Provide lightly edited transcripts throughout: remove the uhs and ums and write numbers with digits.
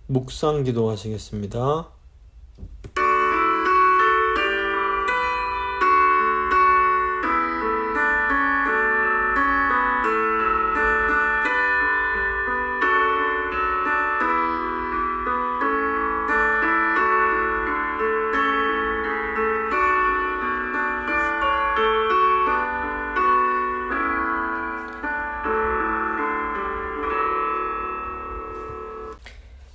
묵상 기도하시겠습니다.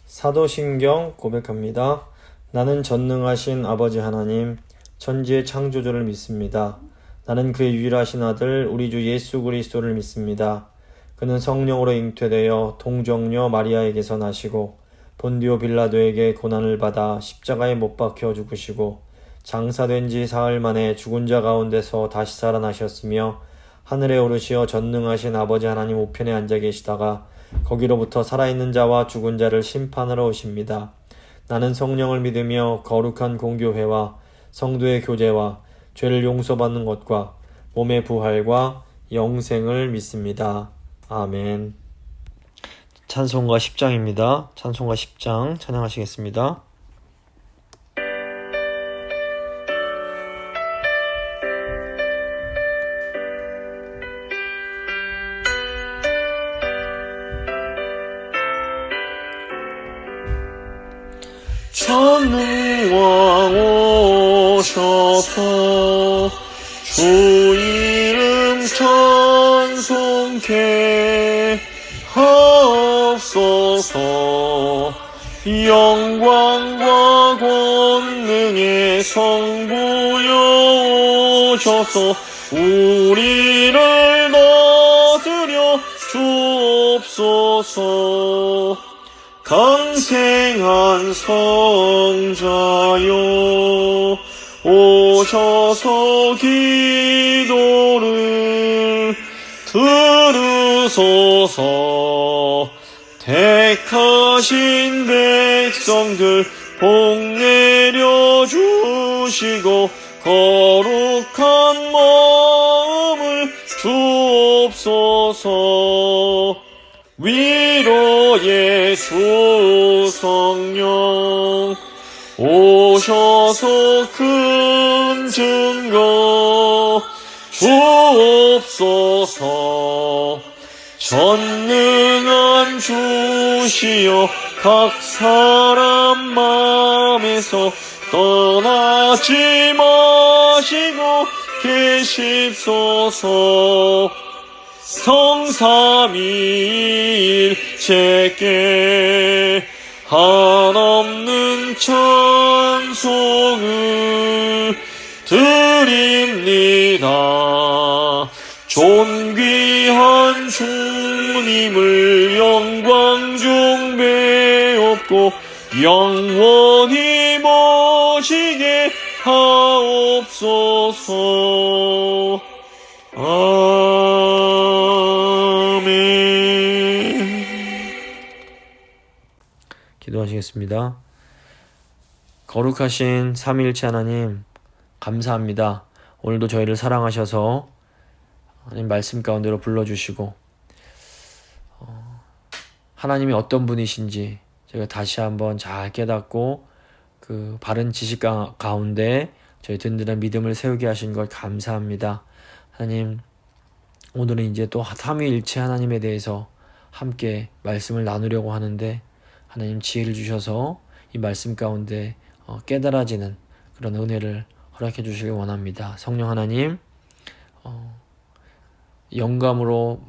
사도신경 고백합니다. 나는 전능하신 아버지 하나님, 천지의 창조주를 믿습니다. 나는 그의 유일하신 아들 우리 주 예수 그리스도를 믿습니다. 그는 성령으로 잉태되어 동정녀 마리아에게서 나시고 본디오 빌라도에게 고난을 받아 십자가에 못 박혀 죽으시고 장사된 지 사흘 만에 죽은 자 가운데서 다시 살아나셨으며 하늘에 오르시어 전능하신 아버지 하나님 우편에 앉아 계시다가 거기로부터 살아있는 자와 죽은 자를 심판하러 오십니다. 나는 성령을 믿으며 거룩한 공교회와 성도의 교제와 죄를 용서받는 것과 몸의 부활과 영생을 믿습니다. 아멘. 찬송가 10장입니다. 찬송가 10장 찬양하시겠습니다. 전능왕 오셔서 주 이름 찬송케 하옵소서. 영광과 권능의 성부여 오셔서 우리를 나으려 주옵소서. 강생한 성자여 오셔서 기도를 들으소서. 택하신 백성들 복 내려주시고 거룩한 마음을 주옵소서. 위로의 주 성령 오셔서 큰 증거 주옵소서. 전능한 주시여 각 사람 마음에서 떠나지 마시고 계십소서. 성삼위일체께 한없는 찬송을 드립니다. 존귀한 주님을 영광 중 배웠고 영원히 모시게 하옵소서. 아멘. 기도하시겠습니다. 거룩하신 삼위일체 하나님, 감사합니다. 오늘도 저희를 사랑하셔서 하나님 말씀 가운데로 불러주시고 하나님이 어떤 분이신지 저희가 다시 한번 잘 깨닫고 그 바른 지식 가운데 저희 든든한 믿음을 세우게 하신 것 감사합니다. 하나님, 오늘은 이제 또 삼위일체 하나님에 대해서 함께 말씀을 나누려고 하는데 하나님 지혜를 주셔서 이 말씀 가운데 깨달아지는 그런 은혜를 허락해 주시길 원합니다. 성령 하나님, 영감으로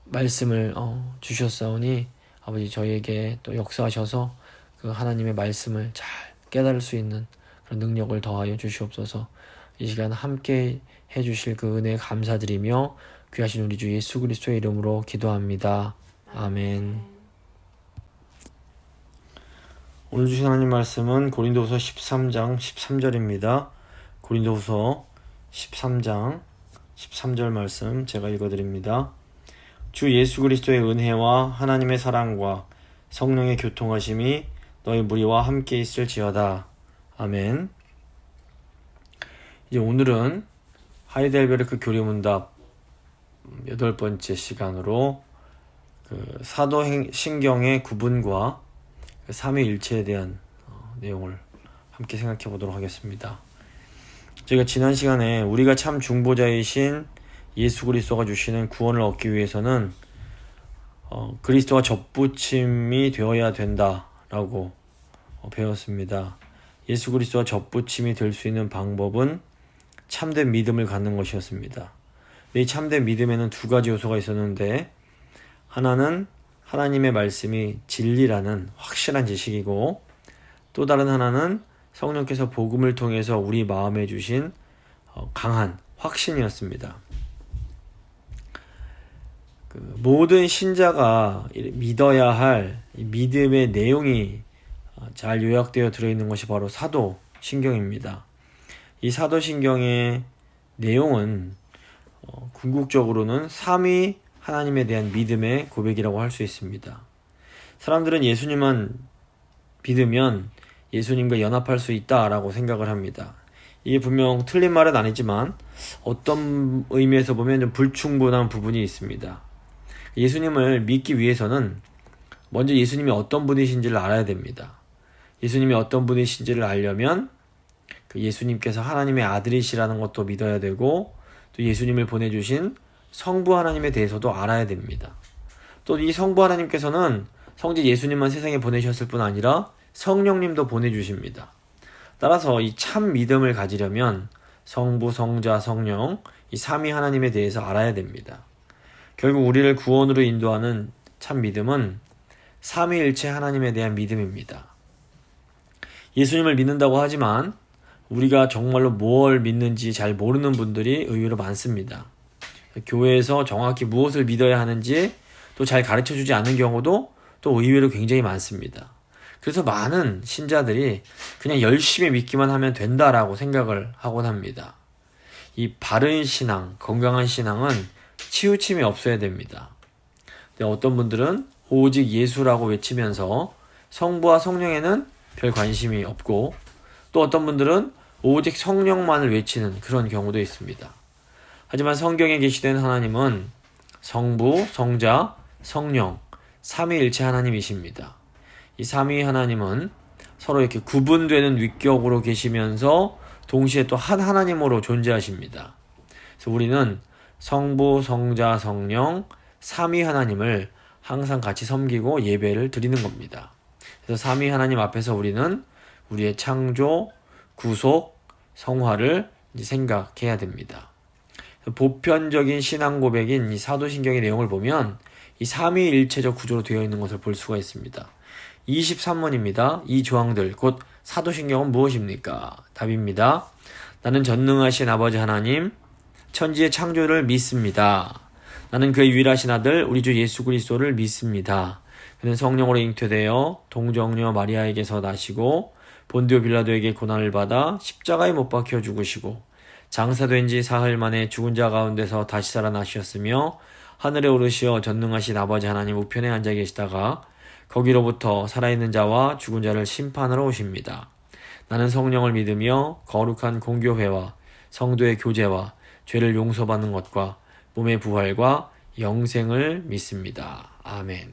말씀을 주셨사오니 아버지 저희에게 또 역사하셔서 그 하나님의 말씀을 잘 깨달을 수 있는 그런 능력을 더하여 주시옵소서. 이 시간 함께 해주실 그 은혜에 감사드리며 귀하신 우리 주 예수 그리스도의 이름으로 기도합니다. 아멘. 오늘 주신 하나님 말씀은 고린도후서 13장 13절입니다. 고린도후서 13장 13절 말씀 제가 읽어드립니다. 주 예수 그리스도의 은혜와 하나님의 사랑과 성령의 교통하심이 너희 무리와 함께 있을지어다. 아멘. 이제 오늘은 하이델베르크 교리문답 8번째 시간으로 그 사도신경의 구분과 삼위일체에 대한 내용을 함께 생각해 보도록 하겠습니다. 저희가 지난 시간에 우리가 참 중보자이신 예수 그리스도가 주시는 구원을 얻기 위해서는 그리스도와 접붙임이 되어야 된다라고 배웠습니다. 예수 그리스도와 접붙임이 될 수 있는 방법은 참된 믿음을 갖는 것이었습니다. 이 참된 믿음에는 두 가지 요소가 있었는데, 하나는 하나님의 말씀이 진리라는 확실한 지식이고, 또 다른 하나는 성령께서 복음을 통해서 우리 마음에 주신 강한 확신이었습니다. 모든 신자가 믿어야 할 믿음의 내용이 잘 요약되어 들어있는 것이 바로 사도신경입니다. 이 사도신경의 내용은 궁극적으로는 삼위 하나님에 대한 믿음의 고백이라고 할 수 있습니다. 사람들은 예수님만 믿으면 예수님과 연합할 수 있다라고 생각을 합니다. 이게 분명 틀린 말은 아니지만 어떤 의미에서 보면 좀 불충분한 부분이 있습니다. 예수님을 믿기 위해서는 먼저 예수님이 어떤 분이신지를 알아야 됩니다. 예수님이 어떤 분이신지를 알려면 예수님께서 하나님의 아들이시라는 것도 믿어야 되고, 또 예수님을 보내주신 성부 하나님에 대해서도 알아야 됩니다. 또 이 성부 하나님께서는 성자 예수님만 세상에 보내셨을 뿐 아니라 성령님도 보내주십니다. 따라서 이 참 믿음을 가지려면 성부, 성자, 성령 이 삼위 하나님에 대해서 알아야 됩니다. 결국 우리를 구원으로 인도하는 참 믿음은 삼위일체 하나님에 대한 믿음입니다. 예수님을 믿는다고 하지만 우리가 정말로 뭘 믿는지 잘 모르는 분들이 의외로 많습니다. 교회에서 정확히 무엇을 믿어야 하는지 또 잘 가르쳐주지 않는 경우도 또 의외로 굉장히 많습니다. 그래서 많은 신자들이 그냥 열심히 믿기만 하면 된다라고 생각을 하곤 합니다. 이 바른 신앙, 건강한 신앙은 치우침이 없어야 됩니다. 근데 어떤 분들은 오직 예수라고 외치면서 성부와 성령에는 별 관심이 없고, 또 어떤 분들은 오직 성령만을 외치는 그런 경우도 있습니다. 하지만 성경에 계시된 하나님은 성부, 성자, 성령, 삼위일체 하나님이십니다. 이 삼위 하나님은 서로 이렇게 구분되는 위격으로 계시면서 동시에 또 한 하나님으로 존재하십니다. 그래서 우리는 성부, 성자, 성령, 삼위 하나님을 항상 같이 섬기고 예배를 드리는 겁니다. 그래서 삼위 하나님 앞에서 우리는 우리의 창조, 구속, 성화를 생각해야 됩니다. 보편적인 신앙 고백인 이 사도신경의 내용을 보면 이 삼위일체적 구조로 되어 있는 것을 볼 수가 있습니다. 23문입니다. 이 조항들 곧 사도신경은 무엇입니까? 답입니다. 나는 전능하신 아버지 하나님, 천지의 창조를 믿습니다. 나는 그의 유일하신 아들 우리 주 예수 그리스도를 믿습니다. 그는 성령으로 잉태되어 동정녀 마리아에게서 나시고 본디오 빌라도에게 고난을 받아 십자가에 못 박혀 죽으시고 장사된 지 사흘 만에 죽은 자 가운데서 다시 살아나셨으며 하늘에 오르시어 전능하신 아버지 하나님 우편에 앉아 계시다가 거기로부터 살아있는 자와 죽은 자를 심판하러 오십니다. 나는 성령을 믿으며 거룩한 공교회와 성도의 교제와 죄를 용서받는 것과 몸의 부활과 영생을 믿습니다. 아멘.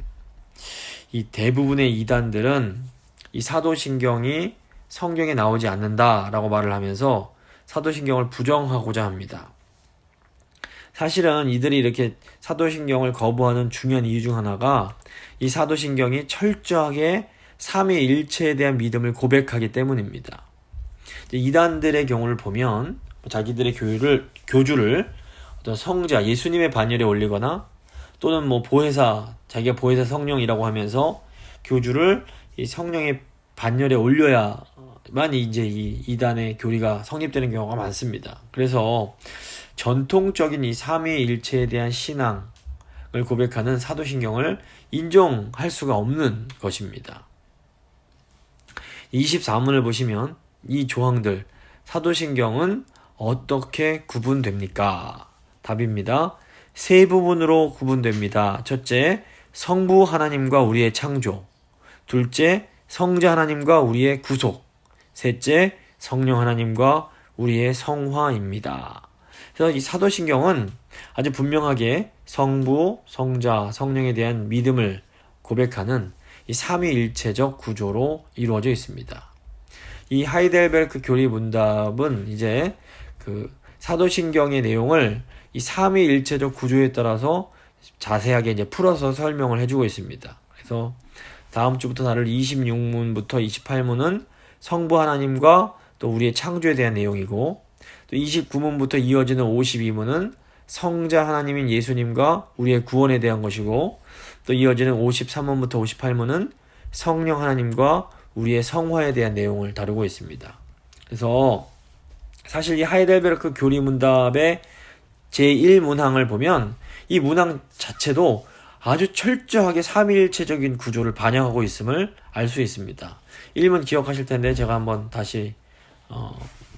이 대부분의 이단들은 이 사도신경이 성경에 나오지 않는다라고 말을 하면서 사도신경을 부정하고자 합니다. 사실은 이들이 이렇게 사도신경을 거부하는 중요한 이유 중 하나가 이 사도신경이 철저하게 삼위일체에 대한 믿음을 고백하기 때문입니다. 이단들의 경우를 보면 자기들의 교주를 어떤 성자, 예수님의 반열에 올리거나 또는 자기가 보혜사 성령이라고 하면서 교주를 이 성령의 반열에 올려야만 이제 이 이단의 교리가 성립되는 경우가 많습니다. 그래서 전통적인 이 삼위일체에 대한 신앙을 고백하는 사도신경을 인정할 수가 없는 것입니다. 24문을 보시면 이 조항들, 사도신경은 어떻게 구분됩니까? 답입니다. 세 부분으로 구분됩니다. 첫째, 성부 하나님과 우리의 창조. 둘째, 성자 하나님과 우리의 구속. 셋째, 성령 하나님과 우리의 성화입니다. 그래서 이 사도신경은 아주 분명하게 성부, 성자, 성령에 대한 믿음을 고백하는 이 삼위일체적 구조로 이루어져 있습니다. 이 하이델베르크 교리 문답은 이제 그 사도신경의 내용을 이 삼위일체적 구조에 따라서 자세하게 이제 풀어서 설명을 해주고 있습니다. 그래서 다음 주부터 다룰 26문부터 28문은 성부 하나님과 또 우리의 창조에 대한 내용이고, 또 29문부터 이어지는 52문은 성자 하나님인 예수님과 우리의 구원에 대한 것이고, 또 이어지는 53문부터 58문은 성령 하나님과 우리의 성화에 대한 내용을 다루고 있습니다. 그래서 사실 이 하이델베르크 교리 문답의 제1문항을 보면 이 문항 자체도 아주 철저하게 삼위일체적인 구조를 반영하고 있음을 알 수 있습니다. 1문 기억하실 텐데 제가 한번 다시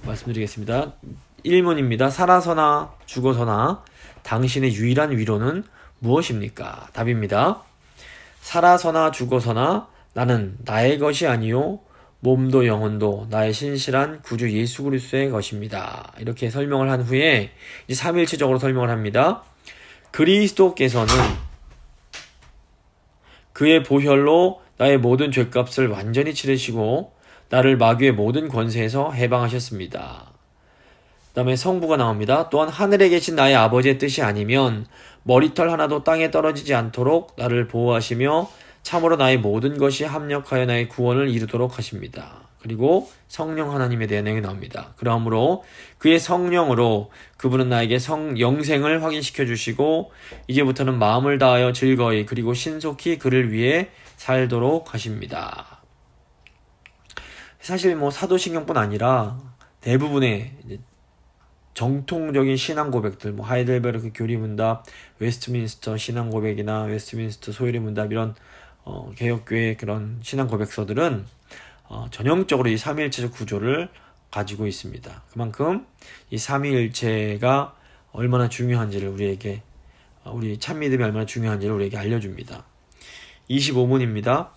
말씀드리겠습니다. 1문입니다. 살아서나 죽어서나 당신의 유일한 위로는 무엇입니까? 답입니다. 살아서나 죽어서나 나는 나의 것이 아니요 몸도 영혼도 나의 신실한 구주 예수 그리스도의 것입니다. 이렇게 설명을 한 후에 이제 삼위일체적으로 설명을 합니다. 그리스도께서는 그의 보혈로 나의 모든 죄값을 완전히 치르시고 나를 마귀의 모든 권세에서 해방하셨습니다. 그 다음에 성부가 나옵니다. 또한 하늘에 계신 나의 아버지의 뜻이 아니면 머리털 하나도 땅에 떨어지지 않도록 나를 보호하시며 참으로 나의 모든 것이 합력하여 나의 구원을 이루도록 하십니다. 그리고 성령 하나님에 대한 내용이 나옵니다. 그러므로 그의 성령으로 그분은 나에게 영생을 확인시켜 주시고 이제부터는 마음을 다하여 즐거이 그리고 신속히 그를 위해 살도록 하십니다. 사실 사도신경뿐 아니라 대부분의 정통적인 신앙 고백들, 하이델베르크 교리 문답, 웨스트민스터 신앙 고백이나 웨스트민스터 소요리 문답 이런 개혁교회의 그런 신앙 고백서들은 전형적으로 이 삼위일체적 구조를 가지고 있습니다. 그만큼 이 삼위일체가 얼마나 중요한지를 우리에게, 우리 참믿음이 얼마나 중요한지를 우리에게 알려줍니다. 25문입니다.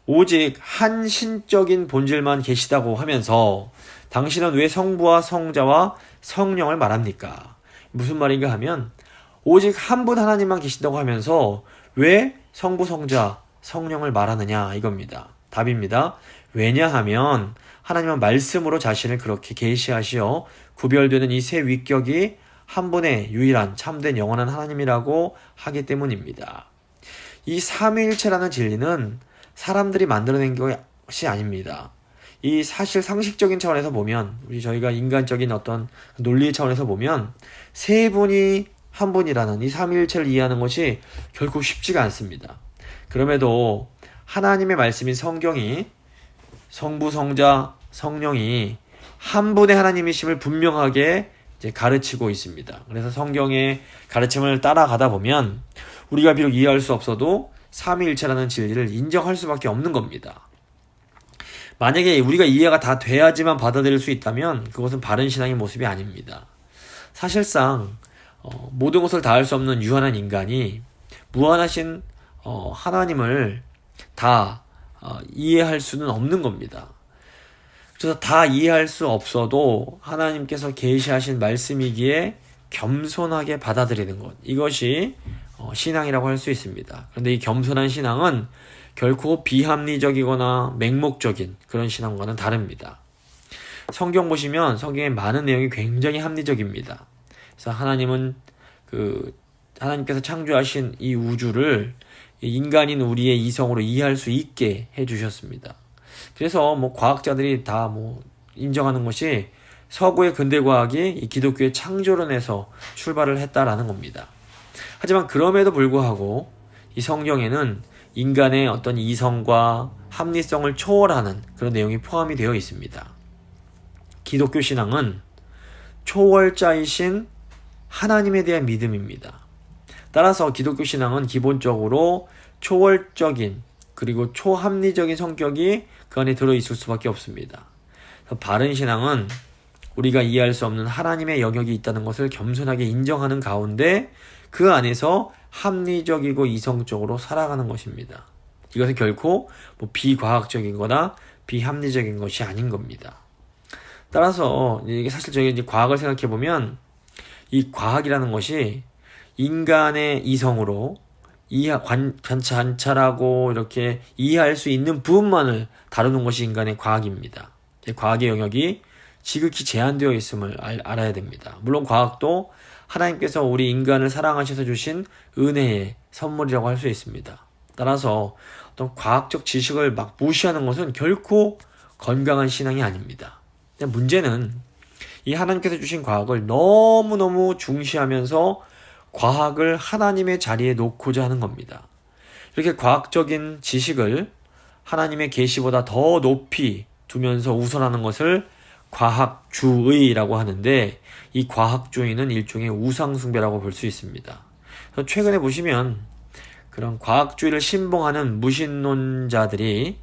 오직 한 신적인 본질만 계시다고 하면서 당신은 왜 성부와 성자와 성령을 말합니까? 무슨 말인가 하면 오직 한 분 하나님만 계신다고 하면서 왜 성부, 성자, 성령을 말하느냐 이겁니다. 답입니다. 왜냐하면 하나님은 말씀으로 자신을 그렇게 계시하시어 구별되는 이 세 위격이 한 분의 유일한 참된 영원한 하나님이라고 하기 때문입니다. 이 삼위일체라는 진리는 사람들이 만들어낸 것이 아닙니다. 이 사실 상식적인 차원에서 보면, 저희가 인간적인 어떤 논리 차원에서 보면 세 분이 한 분이라는 이 삼위일체를 이해하는 것이 결코 쉽지가 않습니다. 그럼에도 하나님의 말씀인 성경이 성부, 성자, 성령이 한 분의 하나님이심을 분명하게 이제 가르치고 있습니다. 그래서 성경의 가르침을 따라가다 보면 우리가 비록 이해할 수 없어도 삼위일체라는 진리를 인정할 수밖에 없는 겁니다. 만약에 우리가 이해가 다 돼야지만 받아들일 수 있다면 그것은 바른 신앙의 모습이 아닙니다. 사실상 모든 것을 다 할 수 없는 유한한 인간이 무한하신 하나님을 다 이해할 수는 없는 겁니다. 그래서 다 이해할 수 없어도 하나님께서 계시하신 말씀이기에 겸손하게 받아들이는 것, 이것이 신앙이라고 할 수 있습니다. 그런데 이 겸손한 신앙은 결코 비합리적이거나 맹목적인 그런 신앙과는 다릅니다. 성경 보시면 성경의 많은 내용이 굉장히 합리적입니다. 그래서 하나님께서 창조하신 이 우주를 인간인 우리의 이성으로 이해할 수 있게 해주셨습니다. 그래서 과학자들이 다 인정하는 것이 서구의 근대과학이 이 기독교의 창조론에서 출발을 했다라는 겁니다. 하지만 그럼에도 불구하고 이 성경에는 인간의 어떤 이성과 합리성을 초월하는 그런 내용이 포함이 되어 있습니다. 기독교 신앙은 초월자이신 하나님에 대한 믿음입니다. 따라서 기독교 신앙은 기본적으로 초월적인 그리고 초합리적인 성격이 그 안에 들어있을 수밖에 없습니다. 바른 신앙은 우리가 이해할 수 없는 하나님의 영역이 있다는 것을 겸손하게 인정하는 가운데 그 안에서 합리적이고 이성적으로 살아가는 것입니다. 이것은 결코 비과학적인 거나 비합리적인 것이 아닌 겁니다. 따라서 이게 사실 저희가 이제 과학을 생각해 보면 이 과학이라는 것이 인간의 이성으로 관찰하고 이렇게 이해할 수 있는 부분만을 다루는 것이 인간의 과학입니다. 과학의 영역이 지극히 제한되어 있음을 알아야 됩니다. 물론 과학도 하나님께서 우리 인간을 사랑하셔서 주신 은혜의 선물이라고 할 수 있습니다. 따라서 어떤 과학적 지식을 막 무시하는 것은 결코 건강한 신앙이 아닙니다. 문제는 이 하나님께서 주신 과학을 너무너무 중시하면서 과학을 하나님의 자리에 놓고자 하는 겁니다. 이렇게 과학적인 지식을 하나님의 계시보다 더 높이 두면서 우선하는 것을 과학주의라고 하는데, 이 과학주의는 일종의 우상숭배라고 볼 수 있습니다. 그래서 최근에 보시면 그런 과학주의를 신봉하는 무신론자들이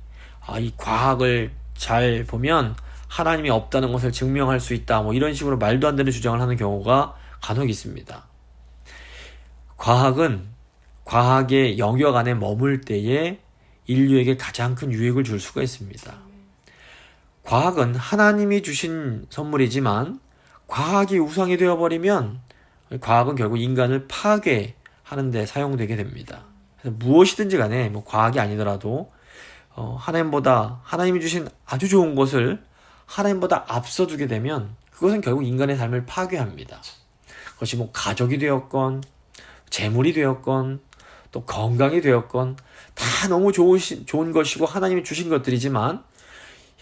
이 과학을 잘 보면 하나님이 없다는 것을 증명할 수 있다, 이런 식으로 말도 안 되는 주장을 하는 경우가 간혹 있습니다. 과학은 과학의 영역 안에 머물 때에 인류에게 가장 큰 유익을 줄 수가 있습니다. 과학은 하나님이 주신 선물이지만 과학이 우상이 되어버리면 과학은 결국 인간을 파괴하는 데 사용되게 됩니다. 그래서 무엇이든지 간에 과학이 아니더라도 하나님이 주신 아주 좋은 것을 하나님보다 앞서두게 되면 그것은 결국 인간의 삶을 파괴합니다. 그것이 가족이 되었건 재물이 되었건 또 건강이 되었건 다 너무 좋은 것이고 하나님이 주신 것들이지만,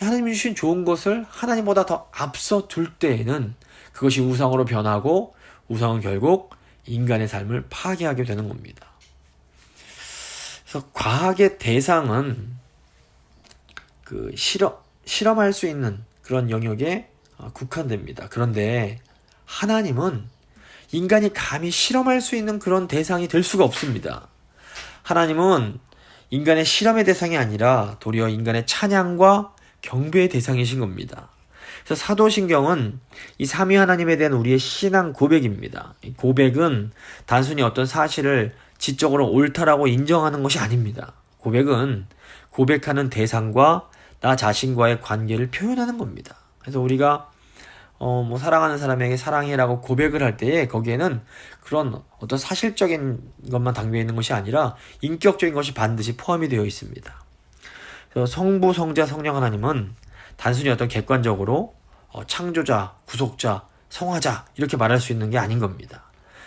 하나님이 주신 좋은 것을 하나님보다 더 앞서 둘 때에는 그것이 우상으로 변하고, 우상은 결국 인간의 삶을 파괴하게 되는 겁니다. 그래서 과학의 대상은 실험할 수 있는 그런 영역에 국한됩니다. 그런데 하나님은 인간이 감히 실험할 수 있는 그런 대상이 될 수가 없습니다. 하나님은 인간의 실험의 대상이 아니라 도리어 인간의 찬양과 경배의 대상이신 겁니다. 그래서 사도신경은 이 삼위 하나님에 대한 우리의 신앙 고백입니다. 이 고백은 단순히 어떤 사실을 지적으로 옳다라고 인정하는 것이 아닙니다. 고백은 고백하는 대상과 나 자신과의 관계를 표현하는 겁니다. 그래서 우리가 사랑하는 사람에게 사랑해라고 고백을 할 때에 거기에는 그런 어떤 사실적인 것만 담겨 있는 것이 아니라 인격적인 것이 반드시 포함이 되어 있습니다. 그래서 성부, 성자, 성령 하나님은 단순히 어떤 객관적으로 창조자, 구속자, 성화자 이렇게 말할 수 있는 게 아닌 겁니다.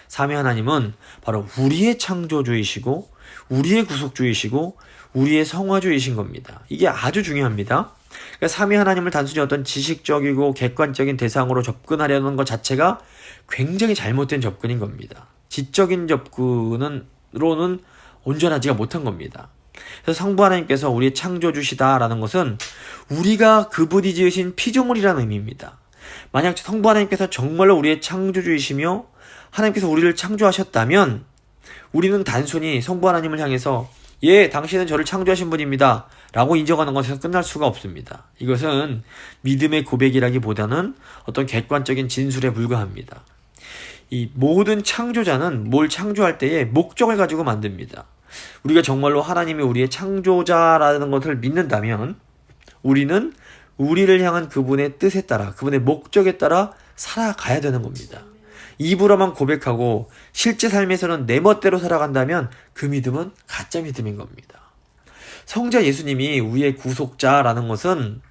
삼위 하나님은 바로 우리의 창조주이시고 우리의 구속주이시고 우리의 성화주이신 겁니다. 이게 아주 중요합니다. 그러니까 삼위 하나님을 단순히 어떤 지식적이고 객관적인 대상으로 접근하려는 것 자체가 굉장히 잘못된 접근인 겁니다. 지적인 접근으로는 온전하지가 못한 겁니다. 그래서 성부 하나님께서 우리의 창조주시다라는 것은 우리가 그분이 지으신 피조물이라는 의미입니다. 만약 성부 하나님께서 정말로 우리의 창조주이시며 하나님께서 우리를 창조하셨다면 우리는 단순히 성부 하나님을 향해서 당신은 저를 창조하신 분입니다 라고 인정하는 것에서 끝날 수가 없습니다. 이것은 믿음의 고백이라기보다는 어떤 객관적인 진술에 불과합니다. 이 모든 창조자는 뭘 창조할 때에 목적을 가지고 만듭니다. 우리가 정말로 하나님이 우리의 창조자라는 것을 믿는다면 우리는 우리를 향한 그분의 뜻에 따라, 그분의 목적에 따라 살아가야 되는 겁니다. 입으로만 고백하고 실제 삶에서는 내 멋대로 살아간다면 그 믿음은 가짜 믿음인 겁니다. 성자 예수님이 우리의 구속자라는 것은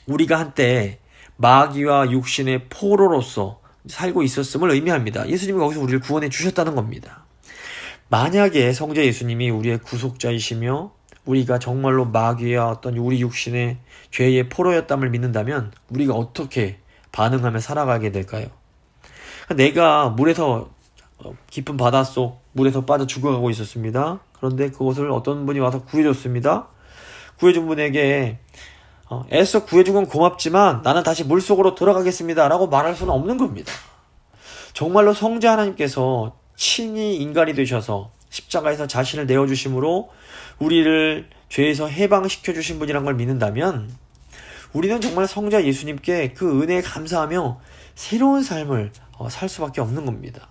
우리가 한때 마귀와 육신의 포로로서 살고 있었음을 의미합니다. 예수님이 거기서 우리를 구원해 주셨다는 겁니다. 만약에 성자 예수님이 우리의 구속자이시며 우리가 정말로 마귀와 어떤 우리 육신의 죄의 포로였담을 믿는다면 우리가 어떻게 반응하며 살아가게 될까요? 내가 깊은 바닷속 물에서 빠져 죽어가고 있었습니다. 그런데 그것을 어떤 분이 와서 구해줬습니다. 구해준 분에게 애써 구해준 건 고맙지만 나는 다시 물속으로 돌아가겠습니다 라고 말할 수는 없는 겁니다. 정말로 성자 하나님께서 친히 인간이 되셔서 십자가에서 자신을 내어주심으로 우리를 죄에서 해방시켜 주신 분이란 걸 믿는다면 우리는 정말 성자 예수님께 그 은혜에 감사하며 새로운 삶을 살 수밖에 없는 겁니다.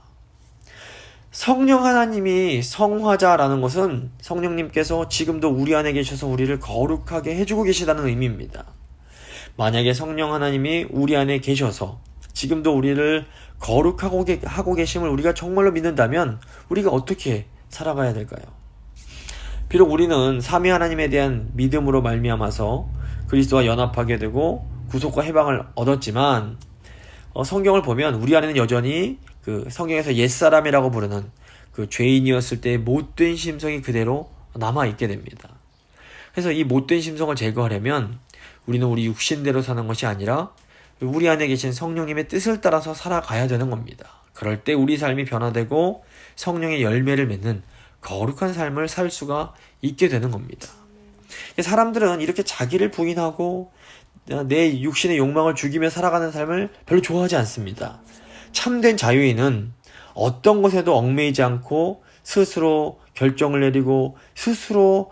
성령 하나님이 성화자라는 것은 성령님께서 지금도 우리 안에 계셔서 우리를 거룩하게 해주고 계시다는 의미입니다. 만약에 성령 하나님이 우리 안에 계셔서 지금도 우리를 거룩하고 하고 계심을 우리가 정말로 믿는다면 우리가 어떻게 살아가야 될까요? 비록 우리는 삼위 하나님에 대한 믿음으로 말미암아서 그리스도와 연합하게 되고 구속과 해방을 얻었지만 성경을 보면 우리 안에는 여전히 그 성경에서 옛사람이라고 부르는 그 죄인이었을 때의 못된 심성이 그대로 남아있게 됩니다. 그래서 이 못된 심성을 제거하려면 우리는 우리 육신대로 사는 것이 아니라 우리 안에 계신 성령님의 뜻을 따라서 살아가야 되는 겁니다. 그럴 때 우리 삶이 변화되고 성령의 열매를 맺는 거룩한 삶을 살 수가 있게 되는 겁니다. 사람들은 이렇게 자기를 부인하고 내 육신의 욕망을 죽이며 살아가는 삶을 별로 좋아하지 않습니다. 참된 자유인은 어떤 것에도 얽매이지 않고 스스로 결정을 내리고 스스로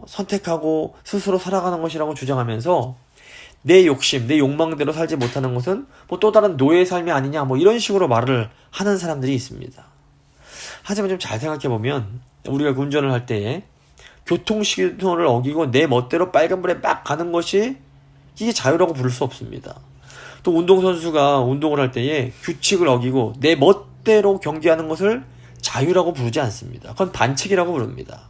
선택하고 스스로 살아가는 것이라고 주장하면서 내 욕심, 내 욕망대로 살지 못하는 것은 뭐 또 다른 노예의 삶이 아니냐 뭐 이런 식으로 말을 하는 사람들이 있습니다. 하지만 좀 잘 생각해보면 우리가 운전을 할 때에 교통신호를 어기고 내 멋대로 빨간불에 막 가는 것이 이게 자유라고 부를 수 없습니다. 또 운동선수가 운동을 할 때에 규칙을 어기고 내 멋대로 경기하는 것을 자유라고 부르지 않습니다. 그건 반칙이라고 부릅니다.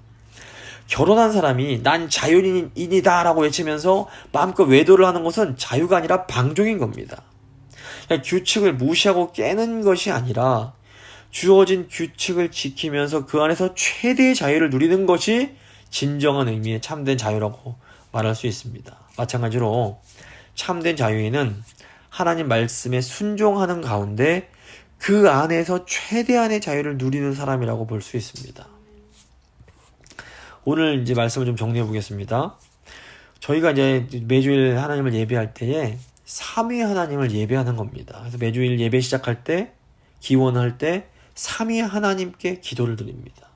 결혼한 사람이 난 자유인이다 라고 외치면서 마음껏 외도를 하는 것은 자유가 아니라 방종인 겁니다. 규칙을 무시하고 깨는 것이 아니라 주어진 규칙을 지키면서 그 안에서 최대의 자유를 누리는 것이 진정한 의미의 참된 자유라고 말할 수 있습니다. 마찬가지로 참된 자유인은 하나님 말씀에 순종하는 가운데 그 안에서 최대한의 자유를 누리는 사람이라고 볼 수 있습니다. 오늘 이제 말씀을 좀 정리해 보겠습니다. 저희가 이제 매주일 하나님을 예배할 때에 삼위 하나님을 예배하는 겁니다. 그래서 매주일 예배 시작할 때, 기원할 때 삼위 하나님께 기도를 드립니다.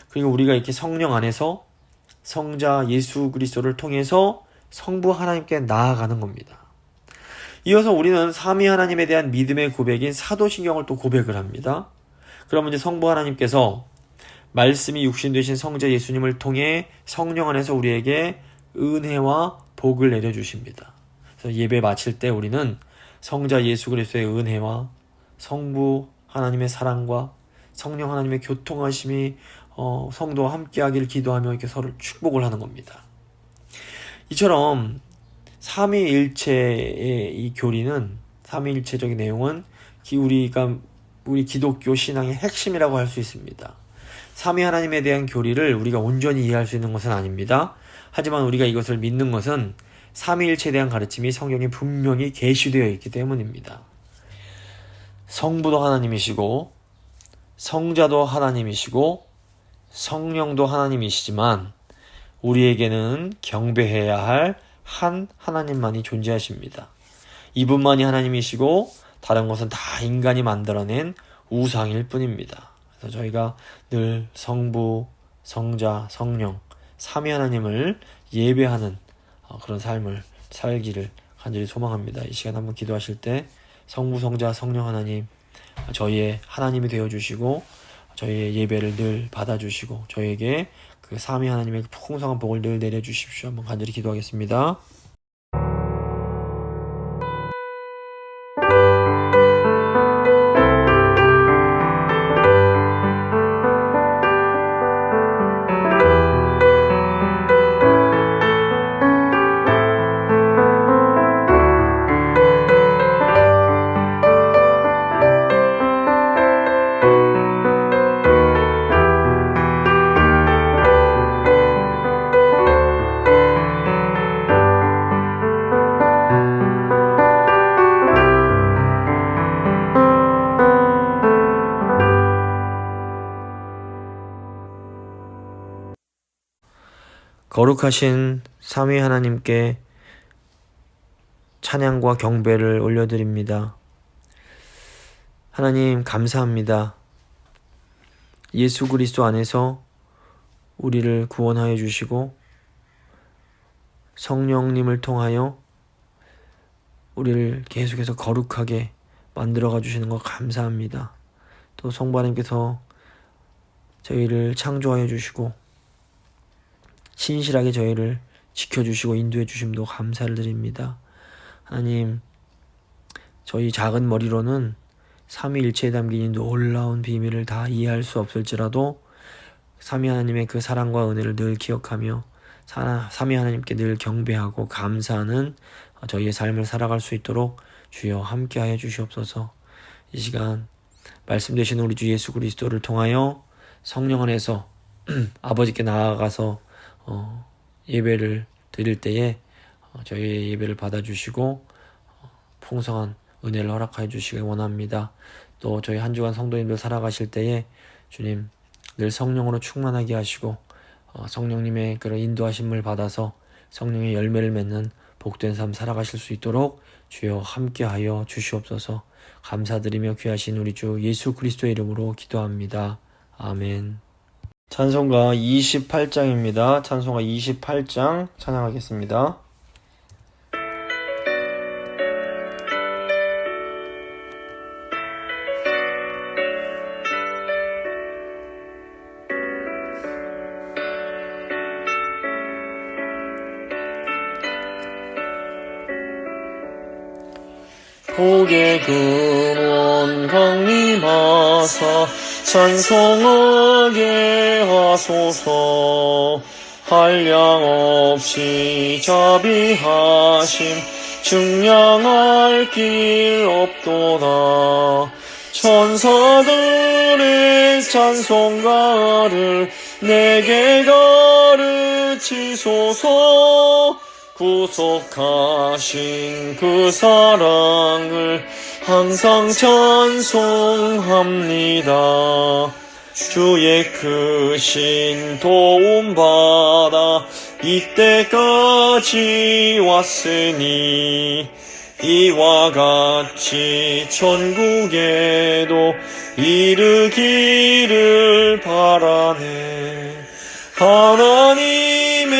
그리고 우리가 이렇게 성령 안에서 성자 예수 그리스도를 통해서 성부 하나님께 나아가는 겁니다. 이어서 우리는 삼위 하나님에 대한 믿음의 고백인 사도신경을 또 고백을 합니다. 그러면 이제 성부 하나님께서 말씀이 육신 되신 성자 예수님을 통해 성령 안에서 우리에게 은혜와 복을 내려주십니다. 그래서 예배 마칠 때 우리는 성자 예수 그리스도의 은혜와 성부 하나님의 사랑과 성령 하나님의 교통하심이 성도와 함께하기를 기도하며 이렇게 서로 축복을 하는 겁니다. 이처럼 삼위일체의 이 교리는 삼위일체적인 내용은 우리 기독교 신앙의 핵심이라고 할 수 있습니다. 삼위 하나님에 대한 교리를 우리가 온전히 이해할 수 있는 것은 아닙니다. 하지만 우리가 이것을 믿는 것은 삼위일체에 대한 가르침이 성경에 분명히 계시되어 있기 때문입니다. 성부도 하나님이시고 성자도 하나님이시고 성령도 하나님이시지만 우리에게는 경배해야 할 한 하나님만이 존재하십니다. 이분만이 하나님이시고 다른 것은 다 인간이 만들어낸 우상일 뿐입니다. 그래서 저희가 늘 성부, 성자, 성령, 삼위 하나님을 예배하는 그런 삶을 살기를 간절히 소망합니다. 이 시간 한번 기도하실 때 성부, 성자, 성령 하나님 저희의 하나님이 되어주시고 저희의 예배를 늘 받아주시고 저희에게 그 삼위 하나님의 풍성한 복을 늘 내려주십시오. 한번 간절히 기도하겠습니다. 거룩하신 삼위 하나님께 찬양과 경배를 올려드립니다. 하나님 감사합니다. 예수 그리스도 안에서 우리를 구원하여 주시고 성령님을 통하여 우리를 계속해서 거룩하게 만들어가 주시는 것 감사합니다. 또 성부 하나님께서 저희를 창조하여 주시고 신실하게 저희를 지켜주시고 인도해 주심도 감사를 드립니다. 하나님, 저희 작은 머리로는 삼위일체에 담긴 이 놀라운 비밀을 다 이해할 수 없을지라도 삼위 하나님의 그 사랑과 은혜를 늘 기억하며 삼위 하나님께 늘 경배하고 감사하는 저희의 삶을 살아갈 수 있도록 주여 함께하여 주시옵소서. 이 시간 말씀 되시는 우리 주 예수 그리스도를 통하여 성령 안에서 아버지께 나아가서 예배를 드릴 때에 저희의 예배를 받아주시고 풍성한 은혜를 허락하여 주시길 원합니다. 또 저희 한 주간 성도님들 살아가실 때에 주님 늘 성령으로 충만하게 하시고 성령님의 그런 인도하심을 받아서 성령의 열매를 맺는 복된 삶 살아가실 수 있도록 주여 함께하여 주시옵소서. 감사드리며 귀하신 우리 주 예수 그리스도의 이름으로 기도합니다. 아멘. 찬송가 28장입니다. 찬송가 28장 찬양하겠습니다. 복의 근원 강림하사 찬송하게 하소서. 한량없이 자비하심 증량할 길 없도다. 천사들의 찬송가를 내게 가르치소서. 구속하신 그 사랑을 항상 찬송합니다. 주의 크신 도움받아 이때까지 왔으니 이와 같이 천국에도 이르기를 바라네. 하나님의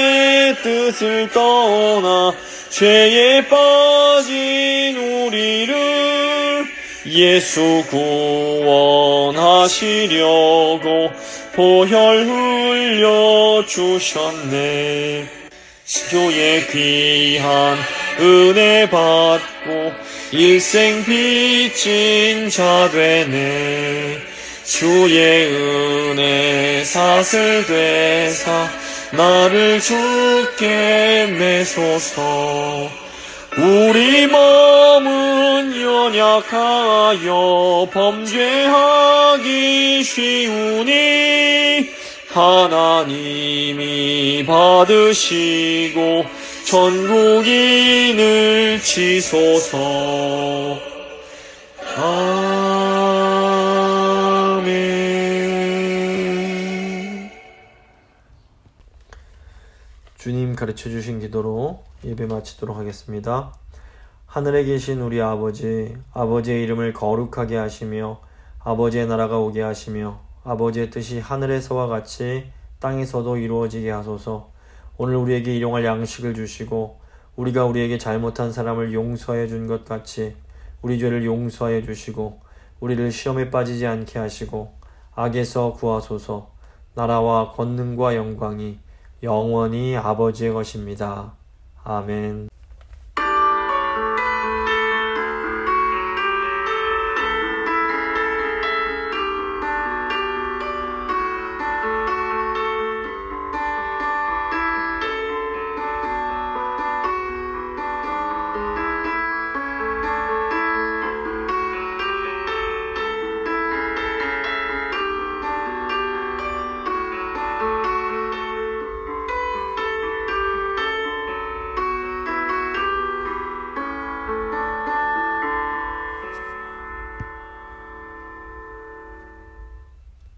뜻을 떠나 죄에 빠진 우리를 예수 구원하시려고 보혈 흘려 주셨네. 주의 귀한 은혜 받고 일생 빚진 자 되네. 주의 은혜 사슬되사 나를 주께 내소서. 우리 마음은 연약하여 범죄하기 쉬우니 하나님이 받으시고 천국인을 치소서. 아멘. 주님 가르쳐주신 기도로 예배 마치도록 하겠습니다. 하늘에 계신 우리 아버지, 아버지의 이름을 거룩하게 하시며 아버지의 나라가 오게 하시며 아버지의 뜻이 하늘에서와 같이 땅에서도 이루어지게 하소서. 오늘 우리에게 일용할 양식을 주시고 우리가 우리에게 잘못한 사람을 용서해 준 것 같이 우리 죄를 용서하여 주시고 우리를 시험에 빠지지 않게 하시고 악에서 구하소서. 나라와 권능과 영광이 영원히 아버지의 것입니다. 아멘.